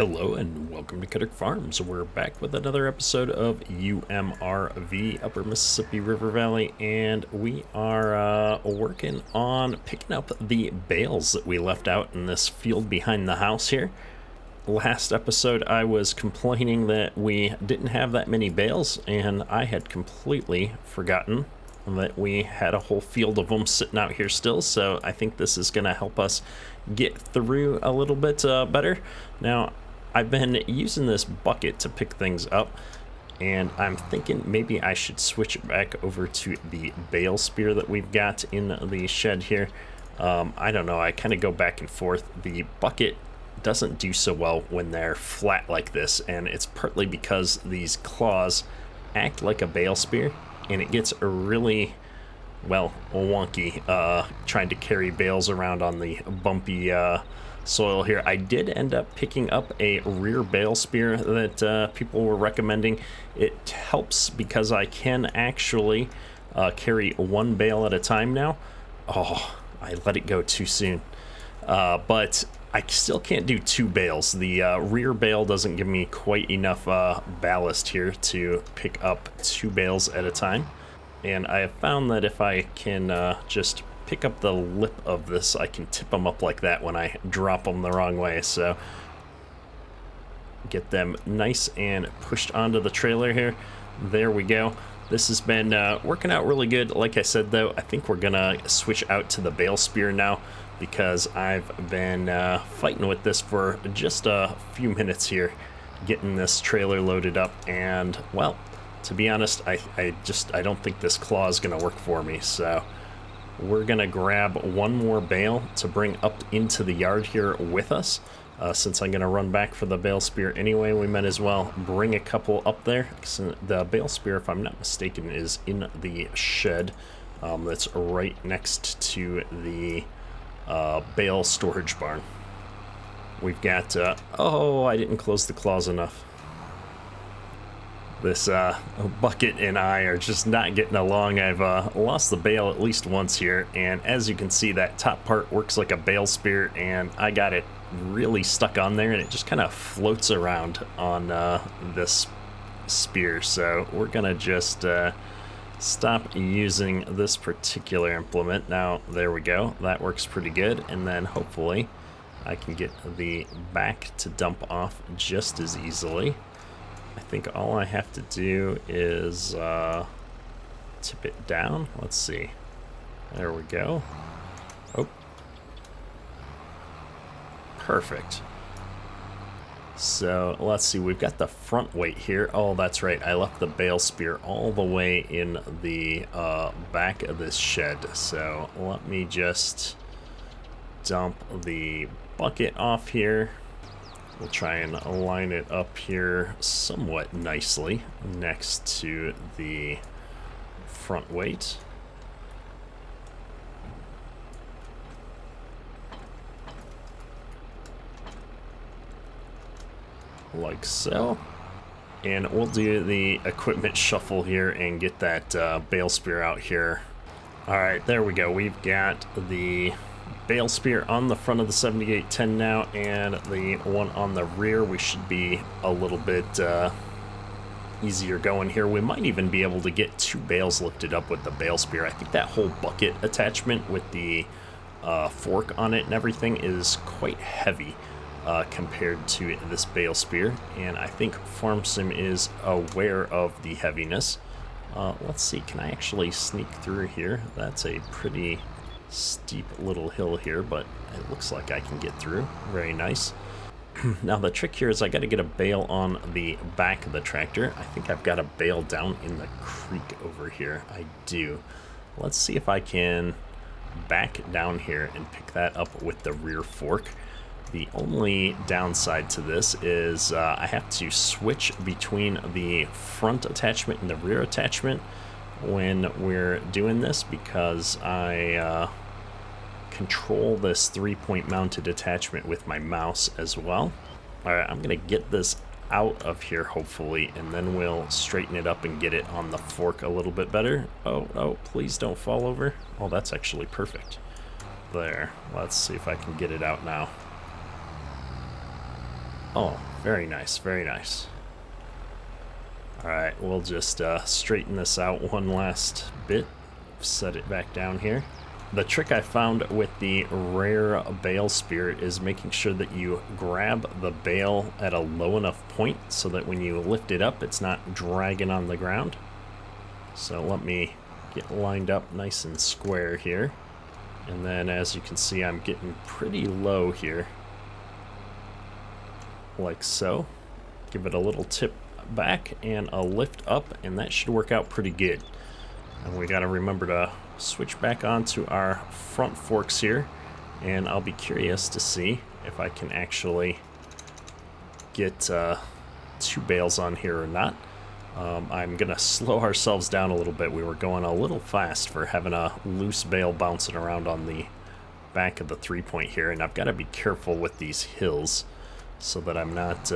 Hello and welcome to Kuddick Farms. We're back with another episode of UMRV, Upper Mississippi River Valley, and we are working on picking up the bales that we left out in this field behind the house here. Last episode I was complaining that we didn't have that many bales, and I had completely forgotten that we had a whole field of them sitting out here still, so I think this is going to help us get through a little bit better. Now, I've been using this bucket to pick things up, and I'm thinking maybe I should switch it back over to the bale spear that we've got in the shed here. I don't know, I kind of go back and forth. The bucket doesn't do so well when they're flat like this, and it's partly because these claws act like a bale spear, and it gets really, well, wonky trying to carry bales around on the bumpy soil here. I did end up picking up a rear bale spear that people were recommending. It helps because I can actually carry one bale at a time now. Oh, I let it go too soon. But I still can't do two bales. The rear bale doesn't give me quite enough ballast here to pick up two bales at a time. And I have found that if I can just pick up the lip of this, I can tip them up like that when I drop them the wrong way. So get them nice and pushed onto the trailer here. There we go. This has been working out really good. Like I said, though, I think we're gonna switch out to the bale spear now, because I've been fighting with this for just a few minutes here, getting this trailer loaded up, and well, to be honest, I don't think this claw is gonna work for me. So we're gonna grab one more bale to bring up into the yard here with us. Since I'm gonna run back for the bale spear anyway, we might as well bring a couple up there. So the bale spear, if I'm not mistaken, is in the shed that's right next to the bale storage barn. We've got, oh, I didn't close the claws enough. This bucket and I are just not getting along. I've lost the bale at least once here, and as you can see, that top part works like a bale spear, and I got it really stuck on there, and it just kind of floats around on this spear. So we're gonna just stop using this particular implement. Now, there we go. That works pretty good, and then hopefully I can get the back to dump off just as easily. I think all I have to do is tip it down. Let's see. There we go. Oh. Perfect. So let's see, we've got the front weight here. Oh, that's right. I left the bale spear all the way in the back of this shed. So let me just dump the bucket off here. We'll try and line it up here somewhat nicely next to the front weight. Like so. And we'll do the equipment shuffle here and get that bale spear out here. Alright, there we go. We've got the bale spear on the front of the 7810 now, and the one on the rear. We should be a little bit easier going here. We might even be able to get two bales lifted up with the bale spear. I think that whole bucket attachment with the fork on it and everything is quite heavy compared to this bale spear, and I think FarmSim is aware of the heaviness. Let's see, can I actually sneak through here? That's a pretty steep little hill here, but it looks like I can get through. Very nice. Now the trick here is I got to get a bale on the back of the tractor. I think I've got a bale down in the creek over here. I do. Let's see if I can back down here and pick that up with the rear fork. The only downside to this is I have to switch between the front attachment and the rear attachment when we're doing this, because I control this 3-point mounted attachment with my mouse as well. Alright, I'm gonna get this out of here hopefully, and then we'll straighten it up and get it on the fork a little bit better. Oh, please don't fall over. Oh, that's actually perfect. There, let's see if I can get it out now. Oh, very nice, very nice. All right, we'll just straighten this out one last bit. Set it back down here. The trick I found with the rare bale spear is making sure that you grab the bale at a low enough point so that when you lift it up, it's not dragging on the ground. So let me get lined up nice and square here. And then as you can see, I'm getting pretty low here. Like so. Give it a little tip back and a lift up, and that should work out pretty good. And we got to remember to switch back onto our front forks here, and I'll be curious to see if I can actually get 2 bales on here or not. I'm gonna slow ourselves down a little bit. We were going a little fast for having a loose bale bouncing around on the back of the 3-point here, and I've got to be careful with these hills so that I'm not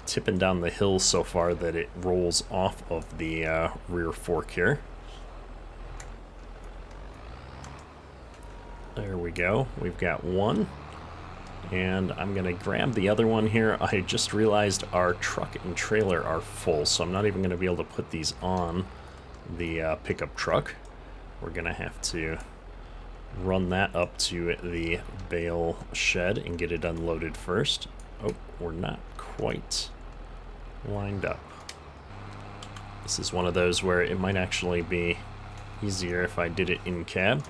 tipping down the hill so far that it rolls off of the rear fork here. There we go. We've got one. And I'm going to grab the other one here. I just realized our truck and trailer are full, so I'm not even going to be able to put these on the pickup truck. We're going to have to run that up to the bale shed and get it unloaded first. Oh, we're not quite lined up. This is one of those where it might actually be easier if I did it in cab.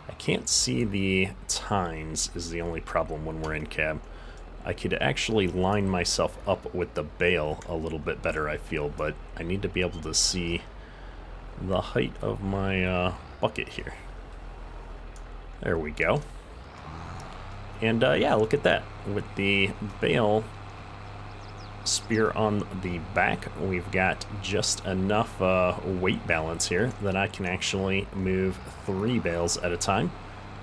I can't see the tines is the only problem when we're in cab. I could actually line myself up with the bale a little bit better, I feel, but I need to be able to see the height of my bucket here. There we go. And yeah, look at that. With the bale spear on the back, we've got just enough weight balance here that I can actually move 3 bales at a time,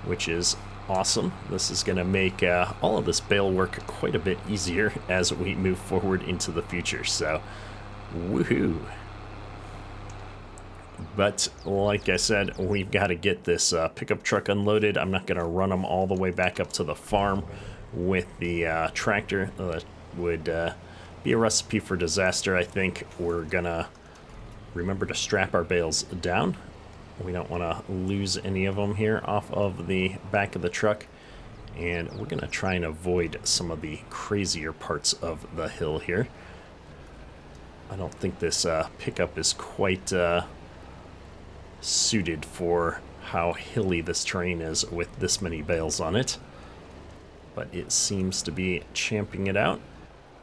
which is awesome. This is going to make all of this bale work quite a bit easier as we move forward into the future, so woohoo. But like I said, we've got to get this pickup truck unloaded. I'm not going to run them all the way back up to the farm with the tractor. That would be a recipe for disaster, I think. We're going to remember to strap our bales down. We don't want to lose any of them here off of the back of the truck. And we're going to try and avoid some of the crazier parts of the hill here. I don't think this pickup is quite suited for how hilly this terrain is with this many bales on it, but it seems to be champing it out.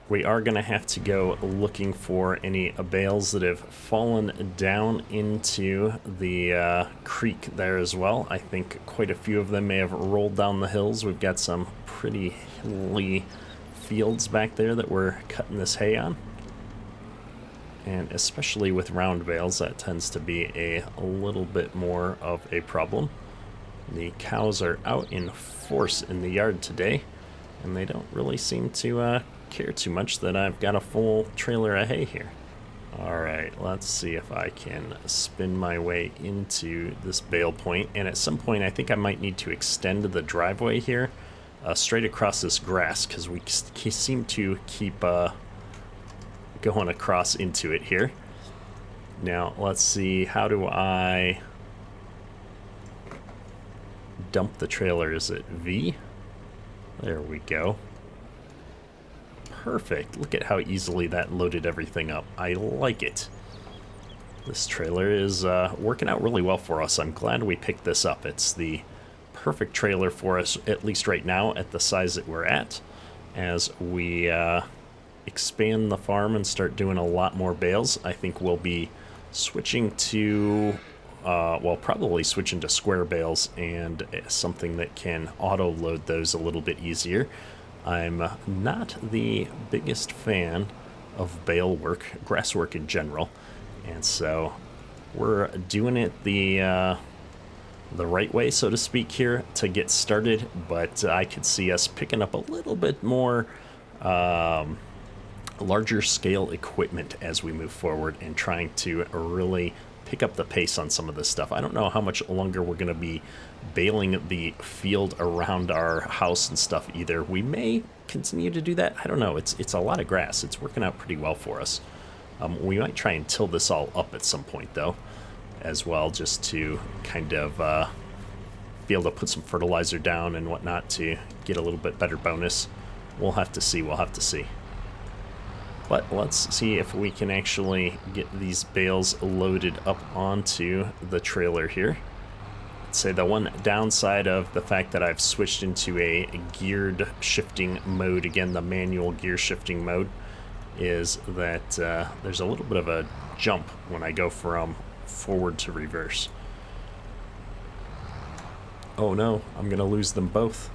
We are going to have to go looking for any bales that have fallen down into the creek there as well. I think quite a few of them may have rolled down the hills. We've got some pretty hilly fields back there that we're cutting this hay on. And especially with round bales, that tends to be a little bit more of a problem. The cows are out in force in the yard today, and they don't really seem to care too much that I've got a full trailer of hay here. Alright, let's see if I can spin my way into this bale point, and at some point I think I might need to extend the driveway here straight across this grass, because we seem to keep going across into it here. Now let's see, how do I dump the trailer? Is it V? There we go. Perfect. Look at how easily that loaded everything up. I like it. This trailer is working out really well for us. I'm glad we picked this up. It's the perfect trailer for us, at least right now, at the size that we're at. As we expand the farm and start doing a lot more bales, I think we'll be switching to well, probably switching to square bales and something that can auto load those a little bit easier. I'm not the biggest fan of bale work, grass work in general, and so we're doing it the right way, so to speak, here to get started. But I could see us picking up a little bit more larger scale equipment as we move forward and trying to really pick up the pace on some of this stuff. I don't know how much longer we're going to be baling the field around our house and stuff either. We may continue to do that. I don't know. It's a lot of grass. It's working out pretty well for us. We might try and till this all up at some point, though, as well, just to kind of be able to put some fertilizer down and whatnot to get a little bit better bonus. We'll have to see. We'll have to see. But let's see if we can actually get these bales loaded up onto the trailer here. I'd say the one downside of the fact that I've switched into a geared shifting mode, again, the manual gear shifting mode, is that there's a little bit of a jump when I go from forward to reverse. Oh no, I'm gonna lose them both.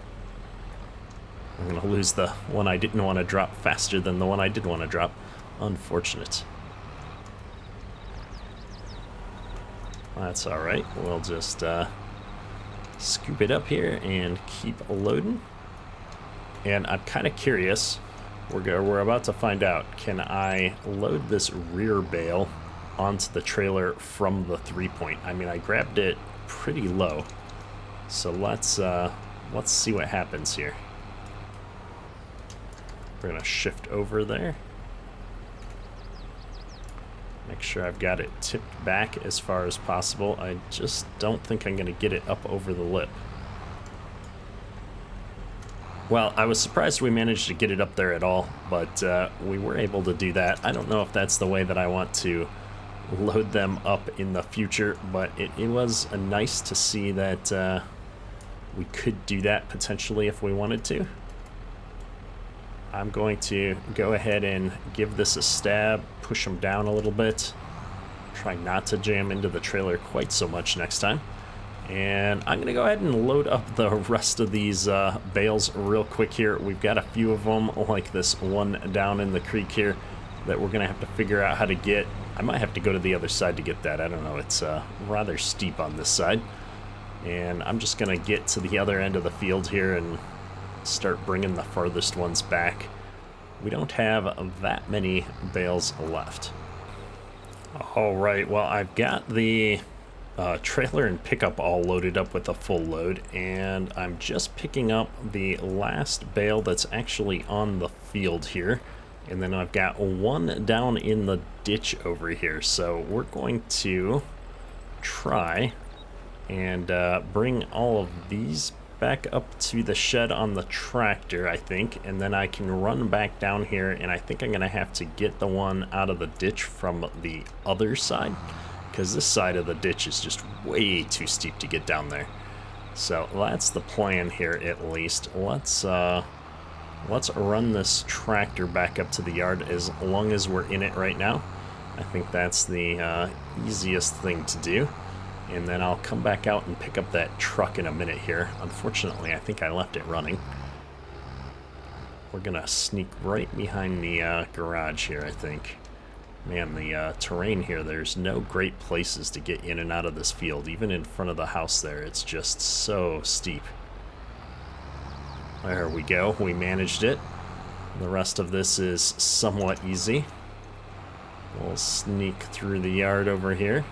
I'm gonna lose the one I didn't want to drop faster than the one I did want to drop. Unfortunate. That's alright. We'll just scoop it up here and keep loading. And I'm kind of curious. We're about to find out. Can I load this rear bale onto the trailer from the 3-point? I mean, I grabbed it pretty low. So let's see what happens here. We're gonna shift over there. Make sure I've got it tipped back as far as possible. I just don't think I'm gonna get it up over the lip. Well, I was surprised we managed to get it up there at all, but we were able to do that. I don't know if that's the way that I want to load them up in the future, but it was nice to see that we could do that potentially if we wanted to. I'm going to go ahead and give this a stab, push them down a little bit, try not to jam into the trailer quite so much next time. And I'm going to go ahead and load up the rest of these bales real quick here. We've got a few of them, like this one down in the creek here, that we're going to have to figure out how to get. I might have to go to the other side to get that. I don't know. It's rather steep on this side. And I'm just going to get to the other end of the field here and start bringing the farthest ones back. We don't have that many bales left. All right, well, I've got the trailer and pickup all loaded up with a full load, and I'm just picking up the last bale that's actually on the field here, and then I've got one down in the ditch over here. So we're going to try and bring all of these back up to the shed on the tractor, I think, and then I can run back down here, and I think I'm gonna have to get the one out of the ditch from the other side, because this side of the ditch is just way too steep to get down there. So that's the plan here, at least. Let's run this tractor back up to the yard as long as we're in it right now. I think that's the easiest thing to do. And then I'll come back out and pick up that truck in a minute here. Unfortunately, I think I left it running. We're gonna sneak right behind the garage here, I think. Man, the terrain here, there's no great places to get in and out of this field. Even in front of the house there, it's just so steep. There we go, we managed it. The rest of this is somewhat easy. We'll sneak through the yard over here.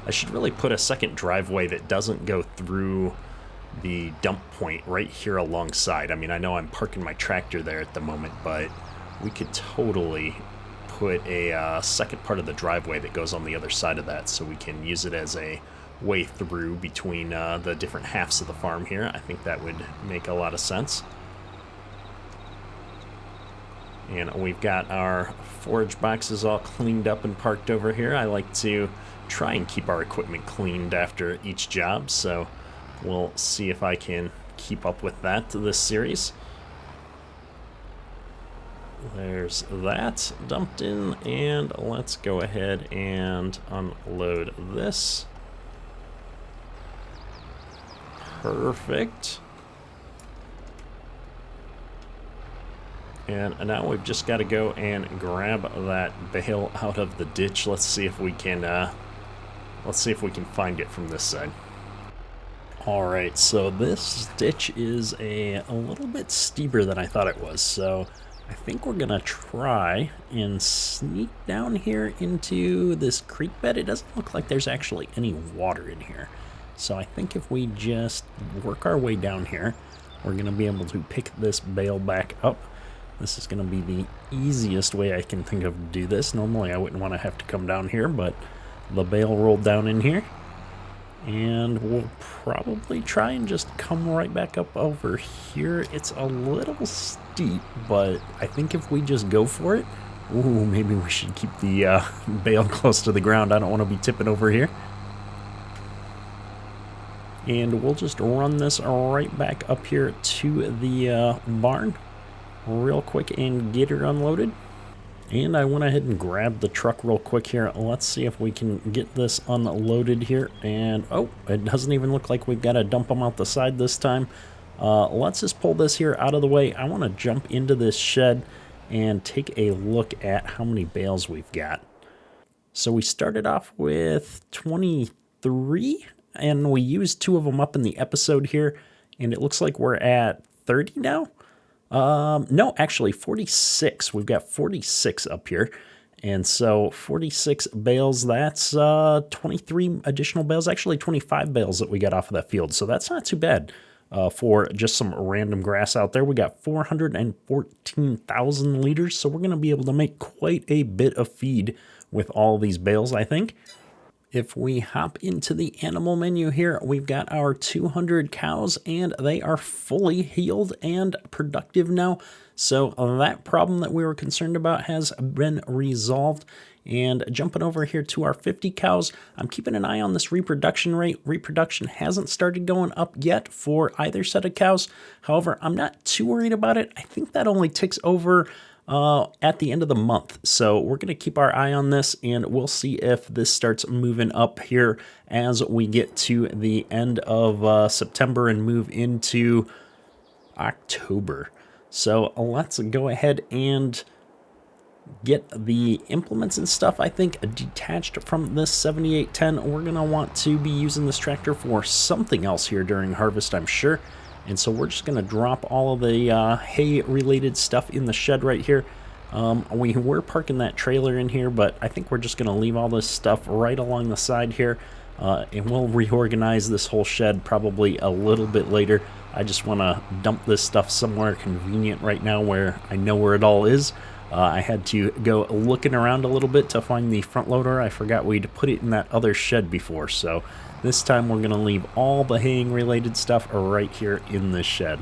I should really put a second driveway that doesn't go through the dump point right here alongside. I mean, I know I'm parking my tractor there at the moment, but we could totally put a second part of the driveway that goes on the other side of that, so we can use it as a way through between the different halves of the farm here. I think that would make a lot of sense. And we've got our forage boxes all cleaned up and parked over here. I like to try and keep our equipment cleaned after each job, so we'll see if I can keep up with that this series. There's that dumped in, and let's go ahead and unload this. Perfect. And now we've just got to go and grab that bale out of the ditch. Let's see if we can find it from this side. All right, so this ditch is a little bit steeper than I thought it was. So I think we're gonna try and sneak down here into this creek bed. It doesn't look like there's actually any water in here. So I think if we just work our way down here, we're gonna be able to pick this bale back up. This is gonna be the easiest way I can think of to do this. Normally I wouldn't want to have to come down here, but the bale rolled down in here. And we'll probably try and just come right back up over here. It's a little steep, but I think if we just go for it, ooh, maybe we should keep the bale close to the ground. I don't want to be tipping over here. And we'll just run this right back up here to the barn real quick and get her unloaded. And I went ahead and grabbed the truck real quick here. Let's see if we can get this unloaded here. And, oh, it doesn't even look like we've got to dump them out the side this time. Let's just pull this here out of the way. I want to jump into this shed and take a look at how many bales we've got. So we started off with 23, and we used 2 of them up in the episode here. And it looks like we're at 30 now. No, actually 46. We've got 46 up here. And so 46 bales, that's 23 additional bales, actually 25 bales that we got off of that field. So that's not too bad for just some random grass out there. We got 414,000 liters. So we're going to be able to make quite a bit of feed with all these bales, I think. If we hop into the animal menu here, we've got our 200 cows, and they are fully healed and productive now. So that problem that we were concerned about has been resolved. And jumping over here to our 50 cows, I'm keeping an eye on this reproduction rate. Reproduction hasn't started going up yet for either set of cows. However, I'm not too worried about it. I think that only ticks over at the end of the month. So we're going to keep our eye on this, and we'll see if this starts moving up here as we get to the end of September and move into October. So let's go ahead and get the implements and stuff, I think, detached from this 7810. We're going to want to be using this tractor for something else here during harvest, I'm sure. And so we're just going to drop all of the hay-related stuff in the shed right here. We were parking that trailer in here, but I think we're just going to leave all this stuff right along the side here. And we'll reorganize this whole shed probably a little bit later. I just want to dump this stuff somewhere convenient right now where I know where it all is. I had to go looking around a little bit to find the front loader. I forgot we'd put it in that other shed before, so this time we're going to leave all the haying related stuff right here in this shed.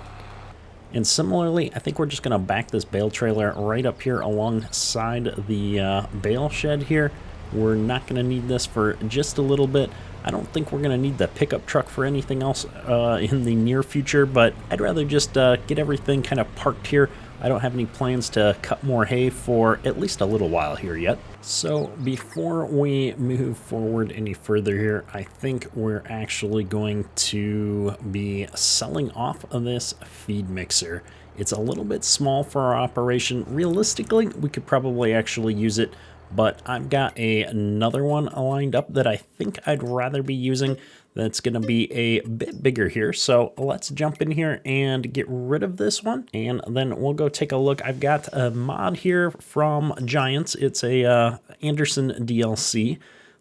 And similarly, I think we're just going to back this bale trailer right up here alongside the bale shed here. We're not going to need this for just a little bit. I don't think we're going to need the pickup truck for anything else in the near future, but I'd rather just get everything kind of parked here. I don't have any plans to cut more hay for at least a little while here yet. So before we move forward any further here, I think we're actually going to be selling off of this feed mixer. It's a little bit small for our operation. Realistically, we could probably actually use it, but I've got another one lined up that I think I'd rather be using. That's going to be a bit bigger here. So let's jump in here and get rid of this one. And then we'll go take a look. I've got a mod here from Giants. It's a Anderson DLC.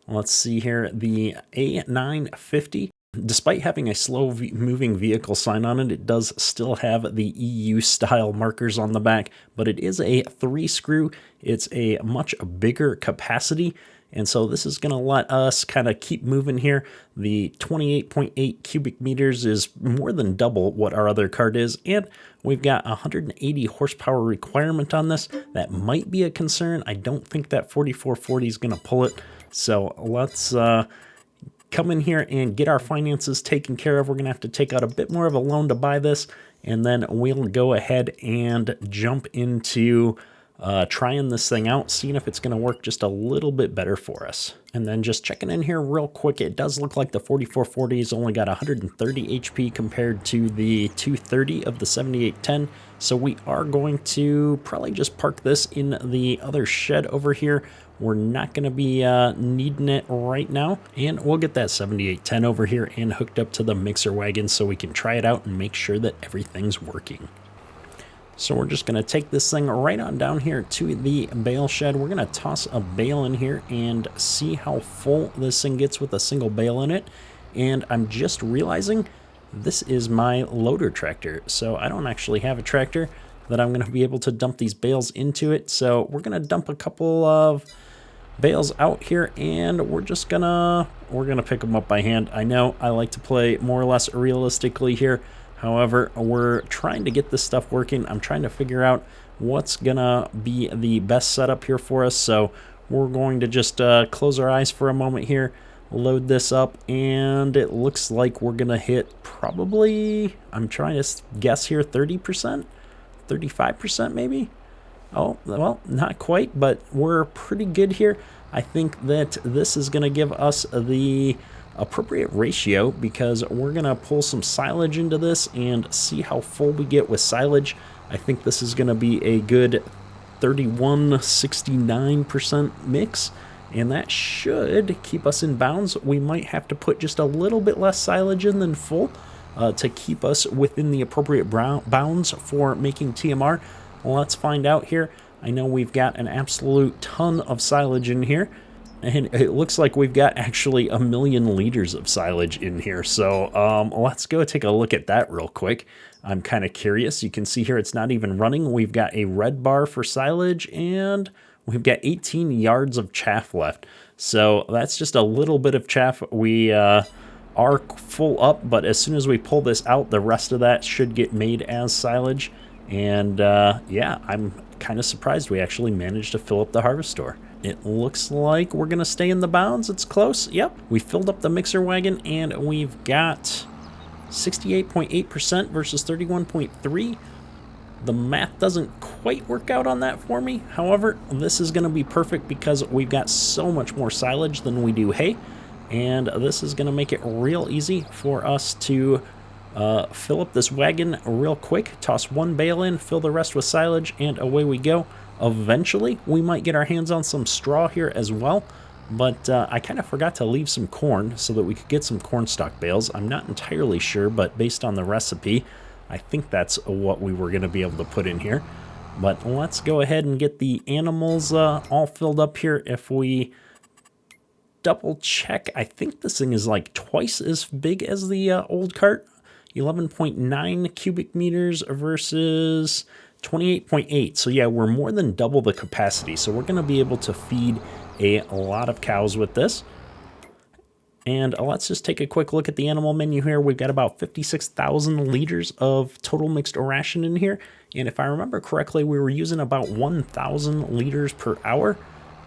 Let's see here. The A950. Despite having a slow moving vehicle sign on it, it does still have the EU style markers on the back, but it is a 3-screw. It's a much bigger capacity. And so this is going to let us kind of keep moving here. The 28.8 cubic meters is more than double what our other cart is. And we've got 180 horsepower requirement on this. That might be a concern. I don't think that 4440 is going to pull it. So let's come in here and get our finances taken care of. We're going to have to take out a bit more of a loan to buy this. And then we'll go ahead and jump into trying this thing out, seeing if it's going to work just a little bit better for us. And then just checking in here real quick, it does look like the 4440 has only got 130 HP compared to the 230 of the 7810. So we are going to probably just park this in the other shed over here. We're not going to be needing it right now. And we'll get that 7810 over here and hooked up to the mixer wagon so we can try it out and make sure that everything's working. So we're just going to take this thing right on down here to the bale shed. We're going to toss a bale in here and see how full this thing gets with a single bale in it. And I'm just realizing this is my loader tractor. So I don't actually have a tractor that I'm going to be able to dump these bales into it. So we're going to dump a couple of bales out here, and we're gonna pick them up by hand. I know I like to play more or less realistically here. However, we're trying to get this stuff working. I'm trying to figure out what's gonna be the best setup here for us. So we're going to just close our eyes for a moment here, load this up, and it looks like we're gonna hit probably, I'm trying to guess here, 30%, 35% maybe. Oh, well, not quite, but we're pretty good here. I think that this is going to give us the appropriate ratio, because we're going to pull some silage into this and see how full we get with silage. I think this is going to be a good 31-69% mix, and that should keep us in bounds. We might have to put just a little bit less silage in than full to keep us within the appropriate bounds for making TMR. Let's find out here. I know we've got an absolute ton of silage in here, and it looks like we've got actually 1 million liters of silage in here. So let's go take a look at that real quick. I'm kind of curious. You can see here it's not even running. We've got a red bar for silage, and we've got 18 yards of chaff left. So that's just a little bit of chaff. We are full up, but as soon as we pull this out, the rest of that should get made as silage. And yeah, I'm kind of surprised we actually managed to fill up the harvest store. It looks like we're going to stay in the bounds. It's close. Yep, we filled up the mixer wagon, and we've got 68.8% versus 31.3. The math doesn't quite work out on that for me. However, this is going to be perfect because we've got so much more silage than we do hay. And this is going to make it real easy for us to fill up this wagon real quick, toss one bale in, fill the rest with silage, and away we go. Eventually, we might get our hands on some straw here as well, but I kind of forgot to leave some corn so that we could get some corn stalk bales. I'm not entirely sure, but based on the recipe, I think that's what we were going to be able to put in here. But let's go ahead and get the animals all filled up here. If we double check, I think this thing is like twice as big as the old cart. 11.9 cubic meters versus 28.8. So yeah, we're more than double the capacity. So we're going to be able to feed a lot of cows with this. And let's just take a quick look at the animal menu here. We've got about 56,000 liters of total mixed ration in here. And if I remember correctly, we were using about 1,000 liters per hour.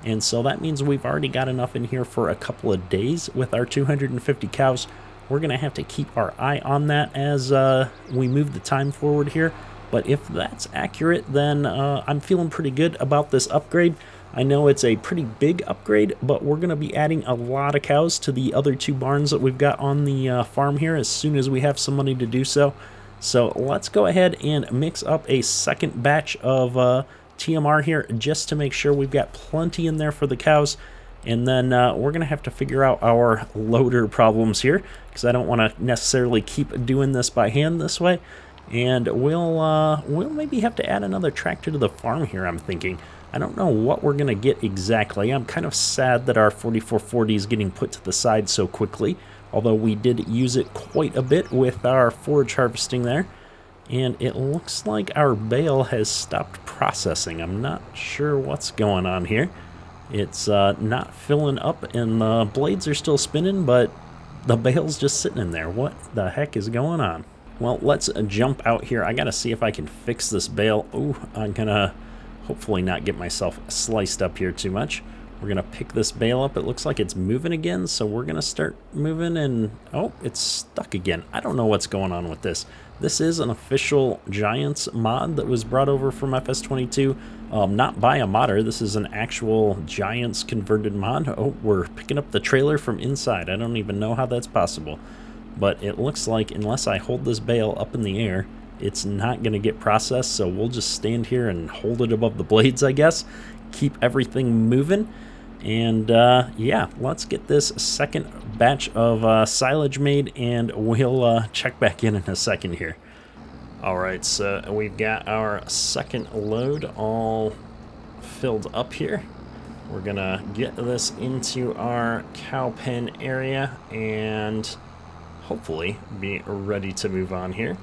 And so that means we've already got enough in here for a couple of days with our 250 cows. We're going to have to keep our eye on that as we move the time forward here. But if that's accurate, then I'm feeling pretty good about this upgrade. I know it's a pretty big upgrade, but we're going to be adding a lot of cows to the other two barns that we've got on the farm here as soon as we have some money to do so. So let's go ahead and mix up a second batch of TMR here just to make sure we've got plenty in there for the cows. And then we're going to have to figure out our loader problems here, because I don't want to necessarily keep doing this by hand this way. And we'll maybe have to add another tractor to the farm here, I'm thinking. I don't know what we're going to get exactly. I'm kind of sad that our 4440 is getting put to the side so quickly, although we did use it quite a bit with our forage harvesting there. And it looks like our bale has stopped processing. I'm not sure what's going on here. It's not filling up, and the blades are still spinning, but the bale's just sitting in there. What the heck is going on? Well, let's jump out here. I gotta see if I can fix this bale. Ooh, I'm gonna hopefully not get myself sliced up here too much. We're gonna pick this bale up. It looks like it's moving again, so we're gonna start moving, and oh, it's stuck again. I don't know what's going on with this. This is an official Giants mod that was brought over from FS22, not by a modder. This is an actual Giants converted mod. Oh, we're picking up the trailer from inside. I don't even know how that's possible. But it looks like unless I hold this bale up in the air, it's not going to get processed. So we'll just stand here and hold it above the blades, I guess. Keep everything moving. And yeah, let's get this second batch of silage made, and we'll check back in a second here. All right, so we've got our second load all filled up here. We're gonna get this into our cow pen area and hopefully be ready to move on here.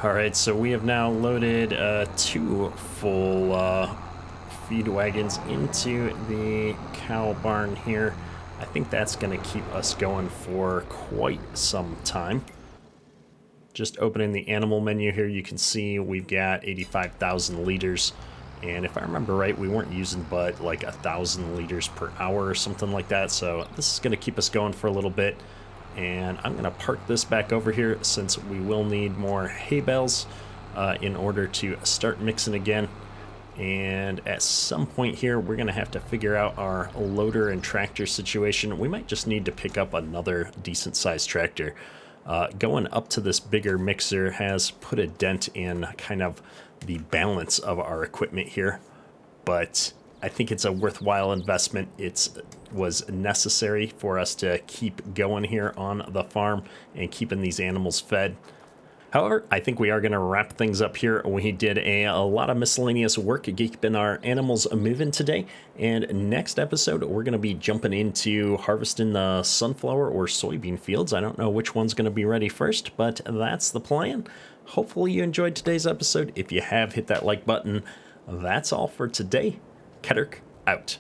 All right, so we have now loaded 2 full feed wagons into the cow barn here. I think that's gonna keep us going for quite some time. Just opening the animal menu here, you can see we've got 85,000 liters. And if I remember right, we weren't using but like 1,000 liters per hour or something like that. So this is going to keep us going for a little bit. And I'm going to park this back over here since we will need more hay bales in order to start mixing again. And at some point here, we're going to have to figure out our loader and tractor situation. We might just need to pick up another decent sized tractor. Going up to this bigger mixer has put a dent in kind of the balance of our equipment here, but I think it's a worthwhile investment. It was necessary for us to keep going here on the farm and keeping these animals fed. However, I think we are going to wrap things up here. We did a lot of miscellaneous work keeping our animals moving today. And next episode, we're going to be jumping into harvesting the sunflower or soybean fields. I don't know which one's going to be ready first, but that's the plan. Hopefully you enjoyed today's episode. If you have, hit that like button. That's all for today. Keturk out.